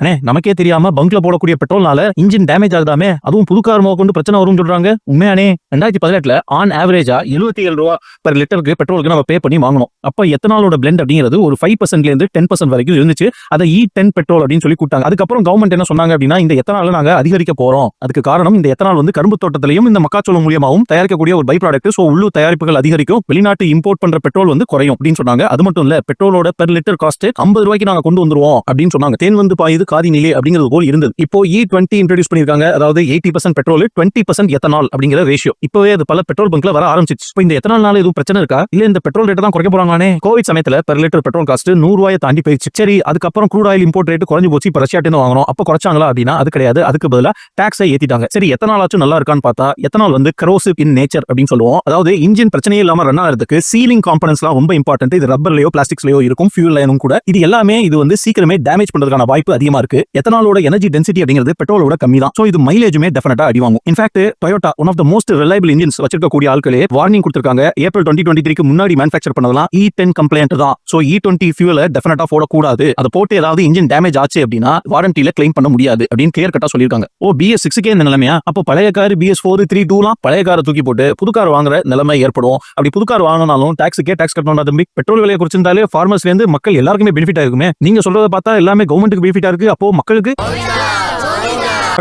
அண்ணே நமக்கே தெரியாம பங்க்ல போடக்கூடிய பெட்ரோல்னால இன்ஜின் டேமேஜ் ஆகுதாமே, அதுவும் புது கார் கொண்டு பிரச்சனை வரும்னு சொல்றாங்க. உண்மையானே 2018 ஆன் ஆவரேஜா 77 ரூபா பெர் லிட்டருக்கு பெட்ரோலுக்கு நம்ம பே பண்ணி வாங்கணும். அப்ப எத்தனாலோட பிளெண்ட் அப்படிங்கிறது ஒரு 5% இருந்து 10% வரைக்கும் இருந்துச்சு. அதை E10 பெட்ரோல் அப்படின்னு சொல்லி கூட்டாங்க. அதுக்கப்புறம் கவர்மெண்ட் என்ன சொன்னாங்க அப்படின்னா, இந்த எத்தனால நாங்க அதிகரிக்க போறோம். அதுக்கு காரணம் இந்த எத்தனால் வந்து கரும்பு தோட்டத்திலையும் இந்த மக்காச்சோளம் மூலியமாவும் தயாரிக்கக்கூடிய ஒரு பை ப்ராடக்ட். சோ உள்ளூர் தயாரிப்புகள் அதிகரிக்கும், வெளிநாட்டு இம்போர்ட் பண்ற பெட்ரோல் வந்து குறையும் அப்படின்னு சொன்னாங்க. அது மட்டும் இல்ல, பெட்ரோலோட பெர் லிட்டர் காஸ்ட் 50 ரூபாய்க்கு நாங்க கொண்டு வந்துருவோம் அப்படின்னு சொன்னாங்க. தேன் வந்து பாயுது காதி நிலை அப்படிங்கிறது போல் இருந்தது. இப்போ E20 இன்ட்ரோடியூஸ் பண்ணிருக்காங்க. அதாவது 80% பெட்ரோல் 20% எத்தனால் அப்படிங்கிற ரேஷியோ. இப்பவே அது பல பெட்ரோல் பங்க்ல வர ஆரம்பிச்சிச்சு. இப்போ இந்த எத்தனால்னால எதுவும் பிரச்சனை இருக்கா, இல்ல இந்த பெட்ரோல் ரேட் தான் குறைக்க போறாங்களானே? கோவிட் சமயத்துல பெர் லிட்டர் பெட்ரோல் காஸ்ட் 100 ரூபாயை தாண்டி போயிடுச்சு. சரி, அதுக்கப்புறம் க்ரூட் ஆயில் இம்போர்ட் ரேட் குறைஞ்சு போச்சு. இப்போ ரஷ்யாட்ட இருந்து வாங்கணும். அப்ப குறைச்சாங்களா அப்படின்னா அது கிடையாது. அதுக்கு பதிலா டாக்ஸை ஏத்திட்டாங்க. சரி, எத்தனாலாச்சும் நல்லா இருக்கான்னு பார்த்தா, எத்தனால் வந்து கரோசிவ் இன் நேச்சர் அப்படின்னு சொல்லுவோம். அதாவது இன்ஜின் பிரச்சனையே இல்லாம ரன் ஆகிறதுக்கு சீலிங் காம்பனன்ட்ஸ்லாம் ரொம்ப இம்பார்ட்டன்ட். இது ரப்பர்லயோ பிளாஸ்டிக்ஸ்லயோ இருக்கும், ஃபியூல் லைனும் கூட. இது எல்லாமே இது வந்து சீக்கிரமே டேமேஜ் பண்றதுக்கான வாய்ப்பு அதிகமா இருக்கு. எத்தனாலோட எனர்ஜி டென்சிட்டி அப்படிங்கிறது பெட்ரோலோட கம்மி தான். சோ இது மைலேஜுமே டெஃபினட்டா அடி வாங்கும். In fact Toyota one of the most reliable engines வச்சிருக்கக்கூடிய ஆட்களே வார்னிங் கொடுத்திருக்காங்க. ஏப்ரல் 2023க்கு முன்னாடி மேனுஃபேக்சர் பண்ணதெல்லாம் E10 கம்ப்ளைண்ட் தான். சோ E20 ஃபியூலை டெஃபினட்டா போடக்கூடாது. அதை போட்டு ஏதாவது இன்ஜின் டேமேஜ் ஆச்சு அப்படின்னா வாரண்டியில கிளைம் பண்ண முடியாது அப்படின்னு கிளியர் கட்டா சொல்லிருக்காங்க. ஓ, BS6க்கே இந்த நிலைமையா? அப்போ பழைய கார் BS4 3.2லாம் பழைய காரை தூக்கி போட்டு புது கார் வாங்குற நிலைமை ஏற்படும். அப்படி புது கார் வாங்கினாலும் டாக்ஸுக்கே டாக்ஸ் கட்டணும். தம்பி, பெட்ரோல் விலையை குறிச்சிருந்தாலே ஃபார்மர்ஸ்ல இருந்து மக்கள் எல்லாருக்குமே பெனிஃபிட் ஆயிருக்குமே. நீங்க சொல்றதை பார்த்தா எல்லாமே கவர்மெண்ட்டுக்கு பெனிஃபிட்டா இருக்கு. அப்போ மக்களுக்கு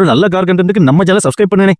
நல்ல கார் கண்டென்ட்க்கு நம்ம சேனலை சப்ஸ்கிரைப் பண்ணுங்க.